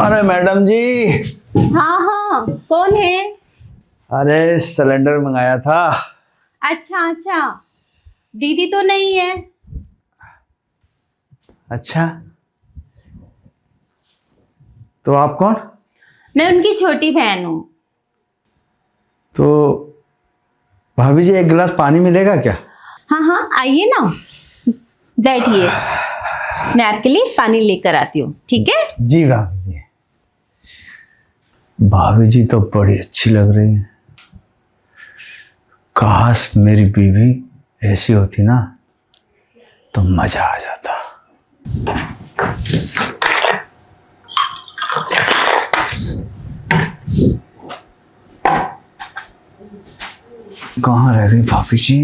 अरे मैडम जी। हाँ हाँ, कौन है? अरे सिलेंडर मंगाया था। अच्छा अच्छा, दीदी तो नहीं है। अच्छा, तो आप कौन? मैं उनकी छोटी बहन हूँ। तो भाभी जी एक गिलास पानी मिलेगा क्या? हाँ हाँ, आइए ना, बैठिए, मैं आपके लिए पानी लेकर आती हूँ, ठीक है? जी भाभी जी। भाभी जी तो बड़ी अच्छी लग रही है। काश मेरी बीवी ऐसी होती ना तो मजा आ जाता। कहाँ रह गई भाभी जी?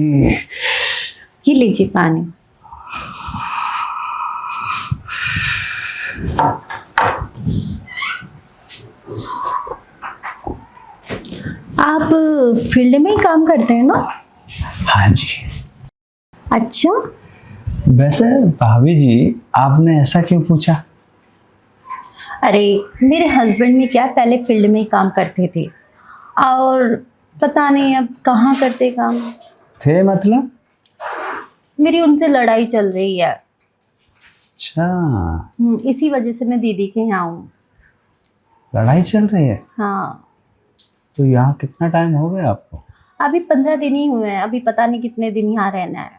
ये लीजिए पानी। आप फील्ड में ही काम करते हैं ना? हाँ जी। अच्छा, वैसे भाभी जी आपने ऐसा क्यों पूछा? अरे मेरे हस्बैंड में क्या पहले फील्ड में ही काम करते थे और पता नहीं अब कहाँ करते काम। थे मतलब? मेरी उनसे लड़ाई चल रही है। अच्छा, इसी वजह से मैं दीदी के यहाँ हूँ। लड़ाई चल रही है? हाँ, तो यहाँ कितना टाइम हो गया आपको? अभी 15 दिन ही हुए हैं, अभी पता नहीं कितने दिन यहाँ रहना है।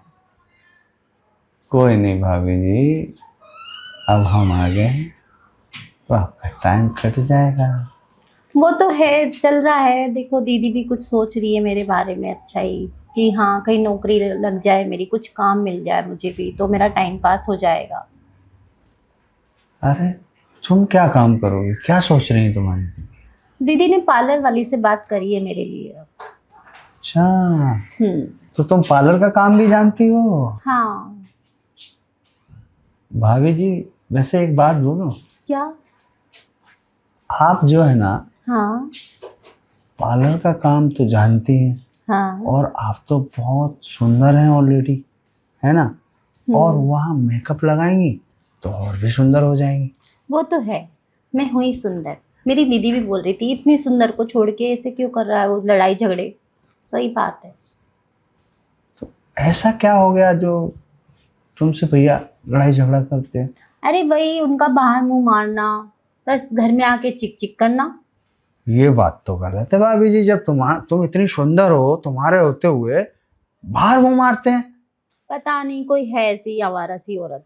कोई नहीं भाभी जी, अब हम आ गए हैं तो आपका टाइम कट जाएगा। वो तो है, चल रहा है। देखो दीदी भी कुछ सोच रही है मेरे बारे में अच्छा ही, कि हाँ कहीं नौकरी लग जाए मेरी, कुछ काम मिल जाए मुझे भी, तो मेरा टाइम पास हो जाएगा। अरे तुम क्या काम करोगे, क्या सोच रही है तुम्हारी? दीदी ने पार्लर वाली से बात करी है मेरे लिए। अच्छा, हम्म। तो तुम पार्लर का काम भी जानती हो? हाँ। भाभी जी वैसे एक बात बोलो, क्या? आप जो है ना हाँ पार्लर का काम तो जानती हैं हाँ। और आप तो बहुत सुंदर हैं ऑलरेडी, है ना? और वहाँ मेकअप लगाएंगी तो और भी सुंदर हो जाएंगी। वो तो है, मैं हुई सुंदर। मेरी दीदी भी बोल रही थी इतनी सुंदर को छोड़ के ऐसे क्यों कर रहा है वो, लड़ाई झगड़े। सही बात है। तो ऐसा क्या हो गया जो तुमसे भैया लड़ाई झगड़ा करते हैं? अरे वही उनका बाहर मुंह मारना, बस घर में आके चिक चिक करना। ये बात तो गलत है भाभी जी, जब तुम इतनी सुंदर हो, तुम्हारे होते हुए बाहर मुंह मारते हैं। पता नहीं कोई है ऐसी आवारा सी औरत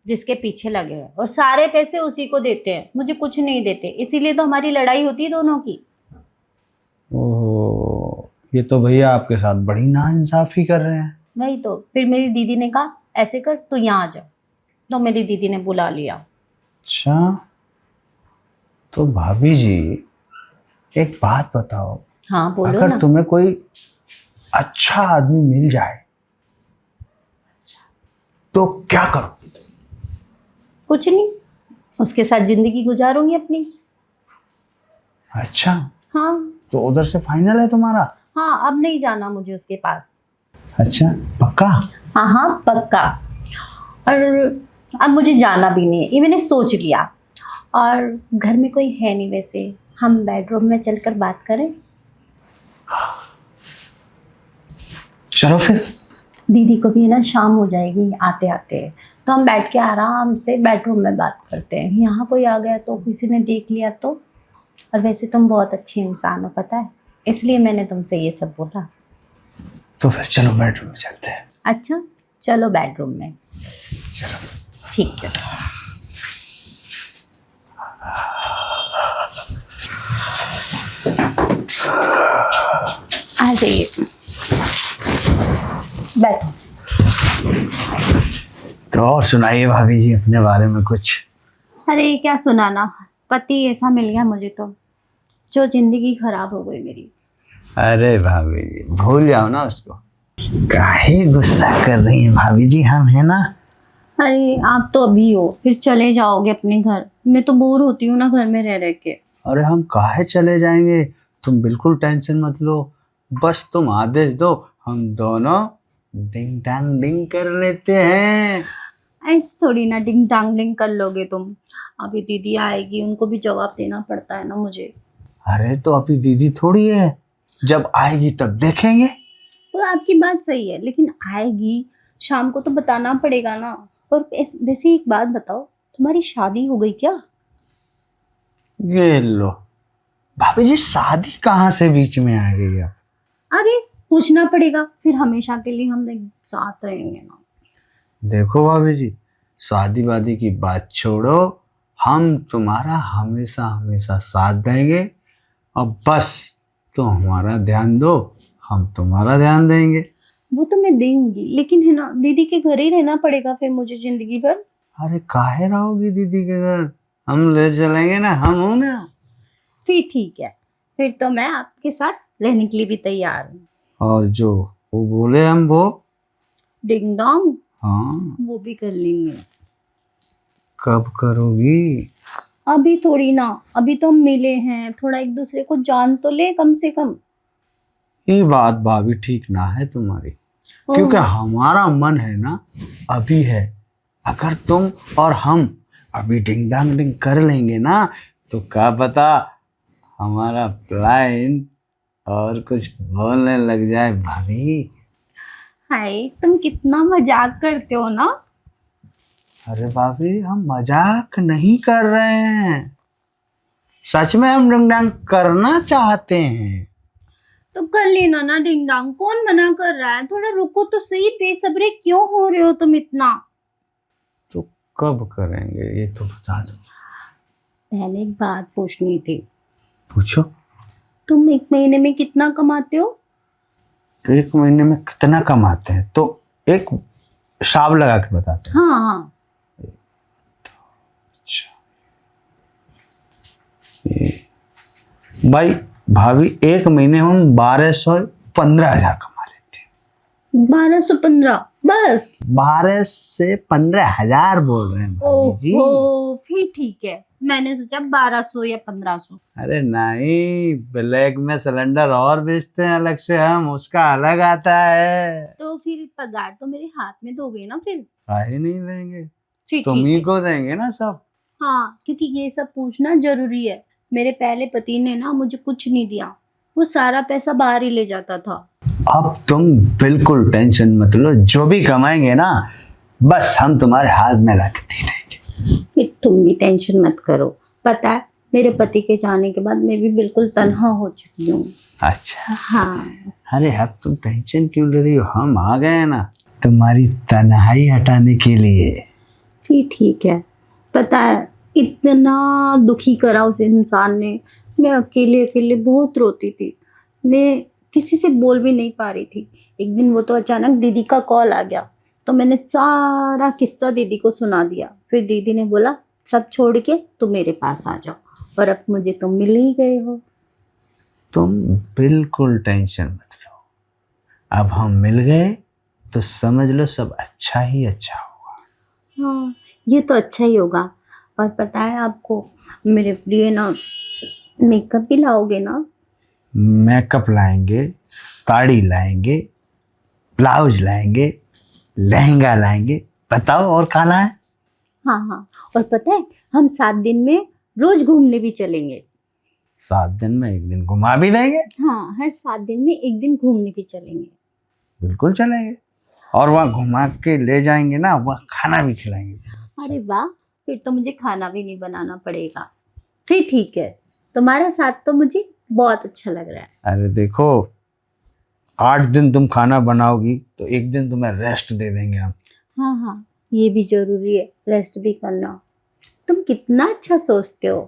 जिसके पीछे लगे हैं और सारे पैसे उसी को देते हैं, मुझे कुछ नहीं देते, इसीलिए तो हमारी लड़ाई होती है दोनों की। ओहो, ये तो भैया आपके साथ बड़ी नाइंसाफी कर रहे हैं। वही तो, फिर मेरी दीदी ने कहा ऐसे कर तू यहाँ आ जा, तो मेरी दीदी ने बुला लिया। अच्छा, तो भाभी जी एक बात बताओ, हाँ बोलो अगर ना। तुम्हें कोई अच्छा आदमी मिल जाए तो क्या करो? कुछ नहीं, उसके साथ जिंदगी गुजारूंगी अपनी। अच्छा, हाँ तो उधर से फाइनल है तुम्हारा? हाँ, अब नहीं जाना मुझे उसके पास। अच्छा, पक्का? हाँ हाँ पक्का। और अब मुझे जाना भी नहीं है, ये मैंने सोच लिया। और घर में कोई है नहीं वैसे, हम बेडरूम में चलकर बात करें? चलो फिर। दीदी को भी ना शाम हो जाएगी आते आते, तो हम बैठ के आराम से बेडरूम में बात करते हैं। यहाँ कोई आ गया तो, किसी ने देख लिया तो। और वैसे तुम बहुत अच्छे इंसान हो पता है, इसलिए मैंने तुमसे ये सब बोला। तो फिर चलो बेडरूम में चलते हैं। अच्छा चलो बेडरूम में। चलो। ठीक है। आ जाइए, बैठो। तो और सुनाइए भाभी जी अपने बारे में कुछ। अरे क्या सुनाना, पति ऐसा मिल गया मुझे तो, जो जिंदगी खराब हो गई मेरी। अरे भाभी जी भूल जाओ ना उसको, काहे गुस्सा कर रही हैं भाभी जी, हम है ना। अरे आप तो अभी हो, फिर चले जाओगे अपने घर, मैं तो बोर होती हूँ ना घर में रह रह के। अरे हम काहे चले जाएंगे, तुम बिल्कुल टेंशन मत लो, बस तुम आदेश दो, हम दोनों डिंग डांग डिंग कर लेते हैं। ऐसे थोड़ी ना डिंग डांग डिंग कर लोगे तुम। अभी दीदी आएगी, उनको भी जवाब देना पड़ता है ना मुझे। अरे तो अभी दीदी थोड़ी है, जब आएगी तब देखेंगे। तो आपकी बात सही है, लेकिन आएगी शाम को तो बताना पड़ेगा ना। और वैसे एक बात बताओ, तुम्हारी शादी हो गई क्या? ये लो भाभी जी, शादी कहाँ से बीच में आ गई अब? अरे पूछना पड़ेगा, फिर हमेशा के लिए हम एक साथ रहेंगे ना। देखो भाभी जी, शादी वादी की बात छोड़ो, हम तुम्हारा हमेशा हमेशा साथ देंगे। अब बस तुम हमारा ध्यान दो, हम तुम्हारा ध्यान देंगे। वो तो मैं देंगी, लेकिन है ना दीदी के घर ही रहना पड़ेगा फिर मुझे जिंदगी भर। अरे काहे रहोगी दीदी के घर, हम ले चलेंगे ना, हम हो ना। फिर ठीक है, फिर तो मैं आपके साथ रहने के लिए भी तैयार हूँ। और जो वो बोले हम वो। डिंग डोंग हाँ, वो भी कर लेंगे। कब करोगी? अभी थोड़ी ना, अभी तो हम मिले हैं, थोड़ा एक दूसरे को जान तो ले कम से कम। ये बात भाभी ठीक ना है तुम्हारी, क्योंकि हमारा मन है ना अभी है। अगर तुम और हम अभी डिंग डांग डिंग कर लेंगे ना, तो क्या पता हमारा प्लान और कुछ बोलने लग जाए भाभी। हाय, तुम कितना मजाक करते हो ना। अरे भाभी, हम मजाक नहीं कर रहे हैं, सच में हम डिंग डांग करना चाहते हैं। तो कर लेना ना डिंग डांग, कौन मना कर रहा है? थोड़ा रुको तो सही, बेसब्रे क्यों हो रहे हो तुम इतना? तो कब करेंगे ये तो बता दो। पहले एक बात पूछनी थी। पूछो। तुम एक महीने में कितना कमाते हो? एक महीने में कितना कमाते हैं तो एक हिसाब लगा के बताते हैं। हाँ हाँ। भाई भाभी, एक महीने में हम 1215,000 कमा लेते हैं। 1215 बस? 12 से 15,000 बोल रहे हैं भाभी जी। ओहो, फिर ठीक है, मैंने सोचा 1200 या 1500। अरे नहीं, ब्लैक में सिलेंडर और बेचते हैं अलग से हम, उसका अलग आता है। तो फिर पगार तो मेरे हाथ में दोगे ना फिर? काहे नहीं देंगे, फिर तुम ठीक ही है। को देंगे ना सब। हाँ, क्योंकि ये सब पूछना जरूरी है। मेरे पहले पति ने ना मुझे कुछ नहीं दिया, वो सारा पैसा बाहर ही ले जाता था। अब तुम बिल्कुल टेंशन मत लो, जो भी कमाएंगे ना बस हम तुम्हारे हाथ में ला के दे देंगे। फिर तुम भी टेंशन मत करो। पता है, मेरे पति के जाने के बाद मैं भी बिल्कुल तन्हा हो चुकी हूँ। अच्छा, हाँ। अरे अब तुम टेंशन क्यों ले रही हो, हम आ गए हैं ना तुम्हारी तन्हाई हटाने के लिए। फिर ठीक है। पता है, इतना दुखी करा उस इंसान ने। मैं अकेले अकेले बहुत रोती थी, मैं किसी से बोल भी नहीं पा रही थी। एक दिन वो तो अचानक दीदी का कॉल आ गया, तो मैंने सारा किस्सा दीदी को सुना दिया। फिर दीदी ने बोला सब छोड़ के तुम मेरे पास आ जाओ, और अब मुझे तुम मिल ही गए हो। तुम बिल्कुल टेंशन मत लो, अब हम मिल गए तो समझ लो सब अच्छा ही अच्छा होगा। हाँ, ये तो अच्छा ही होगा। और पता है आपको, मेरे लिए ना मेकअप भी लाओगे ना? मेकअप लाएंगे, साड़ी लाएंगे, ब्लाउज लाएंगे, लहंगा लाएंगे, बताओ और खाना है। हाँ हाँ, और पता है हम 7 दिन में रोज घूमने भी चलेंगे। 7 दिन में एक दिन घुमा भी देंगे। हाँ, हर 7 दिन में एक दिन घूमने भी चलेंगे। बिल्कुल चलेंगे, और वहाँ घुमा के ले जाएंगे ना, वहाँ खाना भी खिलाएंगे। अरे वाह, फिर तो मुझे खाना भी नहीं बनाना पड़ेगा। फिर ठीक है, तुम्हारे साथ तो मुझे बहुत अच्छा लग रहा है। अरे देखो, 8 दिन तुम खाना बनाओगी तो एक दिन तुम्हें रेस्ट दे देंगे हम। हाँ हाँ, ये भी जरूरी है, रेस्ट भी करना। तुम कितना अच्छा सोचते हो।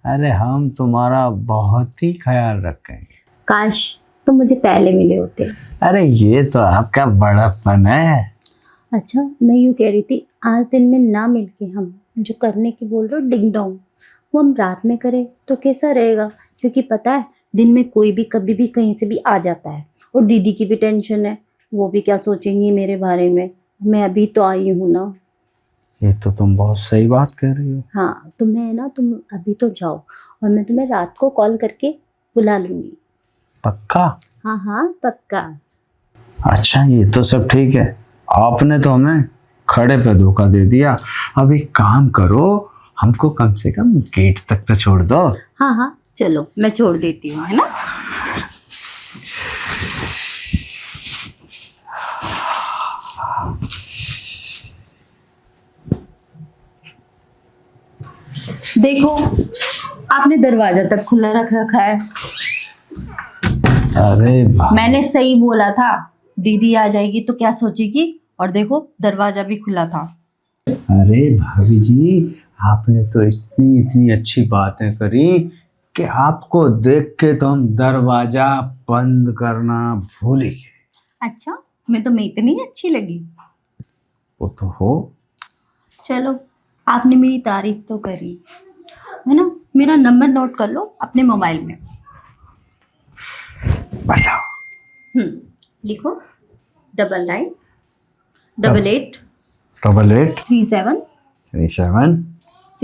अरे हम तुम्हारा बहुत ही ख्याल रखेंगे। काश तुम मुझे पहले मिले होते। अरे ये तो आपका बड़ापन है। अच्छा, मैं यूँ कह रही थी, आज दिन में ना मिलके हम जो करने की बोल रहे हो डिंग डोंग, वो हम रात में करें तो कैसा रहेगा? क्योंकि पता है दिन में कोई भी कभी भी कहीं से भी आ जाता है, और दीदी की भी टेंशन है, वो भी क्या सोचेंगी मेरे बारे में। मैं अभी तो आई हूँ ना। ये तो तुम बहुत सही बात कर रही हो। हाँ, तो मैं ना, तुम अभी तो जाओ, और मैं तुम्हें रात को कॉल करके बुला लूँगी। पक्का? हाँ हाँ पक्का। अच्छा, ये तो सब ठीक है, आपने तो हमें खड़े पे धोखा दे दिया। अब एक काम करो, हमको कम से कम गेट तक तो छोड़ दो। हाँ हाँ चलो मैं छोड़ देती हूँ, है ना। देखो आपने दरवाजा तक खुला रख रखा है। अरे मैंने सही बोला था, दीदी आ जाएगी तो क्या सोचेगी, और देखो दरवाजा भी खुला था। अरे भाभी जी, आपने तो इतनी इतनी अच्छी बातें करी कि आपको देख के तो हम दरवाजा बंद करना भूल ही गए। अच्छा, मैं तुम्हें इतनी अच्छी लगी। वो तो हो। चलो आपने मेरी तारीफ तो करी, है ना। मेरा नंबर नोट कर लो अपने मोबाइल में। बताओ। लिखो 99 88 88 37 37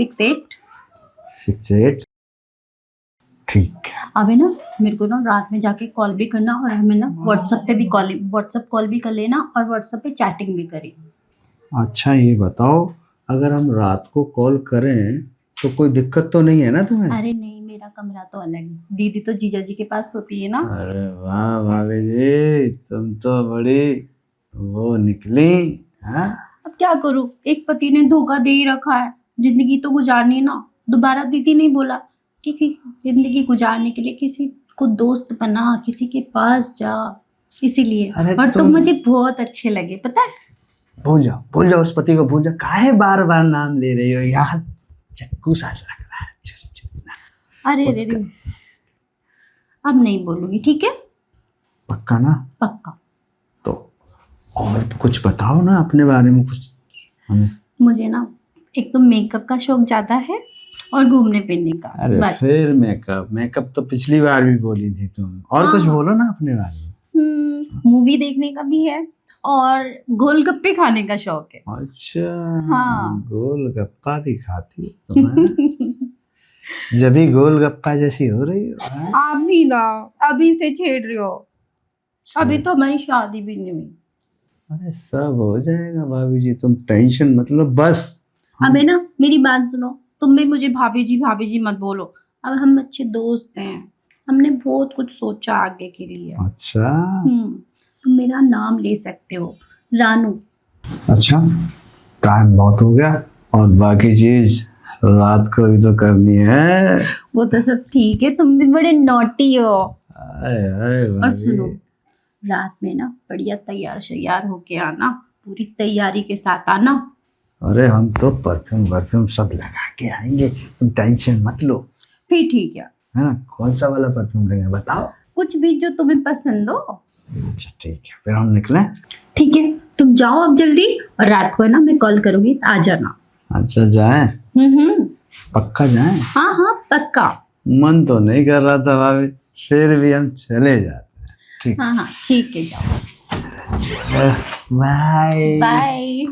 68। 68। ठीक है। अब है ना, मेरे को ना रात में जाके कॉल भी करना, और हमें ना व्हाट्सएप कॉल भी कर लेना, और व्हाट्सएप पे चैटिंग भी करें। अच्छा ये बताओ, अगर हम रात को कॉल करें तो कोई दिक्कत तो नहीं है ना तुम्हें? अरे नहीं, मेरा कमरा तो अलग है, दीदी तो जीजा जी के पास सोती है ना। अरे वाह भाभी जी, तुम तो बड़ी वो निकली। हाँ अब क्या करूं, एक पति ने धोखा दे ही रखा है, जिंदगी तो गुजारनी है ना। दोबारा दीदी नहीं बोला कि जिंदगी गुजारने के लिए किसी को दोस्त बना, किसी के पास जा, इसीलिए। अरे और तुम तुम- मुझे बहुत अच्छे लगे, पता है। भूल जाओ उस पति को, भूल जाओ। काहे बार बार नाम ले रही हो यार, चक्कू सा लग रहा है। अरे रे रे, अब नहीं बोलूंगी, ठीक है। पक्का ना? पक्का। तो और कुछ बताओ ना अपने बारे में कुछ हमें। मुझे ना एक तो मेकअप का शौक ज्यादा है, और घूमने फिरने का। अरे बस। फिर मेकअप तो पिछली बार भी बोली थी तुम। और कुछ हाँ। बोलो ना अपने बारे में। मूवी देखने का भी है, और गोलगप्पे खाने का शौक है। अच्छा। हाँ। गोलगप्पा भी खाती हो तुम, हैं? जब भी गोलगप्पा जैसी हो रही हो। हैं? आप भी ना अभी से छेड़ रहे हो, अभी तो हमारी शादी भी नहीं हुई। अरे सब हो जाएगा भाभी जी, तुम टेंशन मत लो बस। अब है ना, मेरी बात सुनो, तुम भी मुझे भाभी जी मत बोलो। अब हम अच्छे दोस्त हैं, हमने बहुत कुछ सोचा आगे के लिए। अच्छा। तुम मेरा नाम ले सकते हो, रानू। अच्छा, टाइम बहुत हो गया, और बाकी चीज रात को भी तो करनी है। वो तो सब ठीक है, तुम भी बड़े नॉटी हो। आए आए और भाभी। सुनो, रात में ना बढ़िया तैयार होके आना, पूरी तैयारी के साथ आना। अरे हम तो परफ्यूम सब लगा के आएंगे, तुम टेंशन मत लो। फिर ठीक है ना? कौन सा वाला परफ्यूम लेंगे बताओ? कुछ भी जो तुम्हें पसंद हो। अच्छा ठीक है, फिर हम निकलें। ठीक है, तुम जाओ अब जल्दी, और रात को है ना मैं कॉल करूंगी, आ जाना। अच्छा जाएं? पक्का जाएं? हाँ हाँ पक्का। मन तो नहीं कर रहा था भाभी, फिर भी हम चले जाते हैं। ठीक। हाँ हाँ ठीक है, जाओ। Bye bye.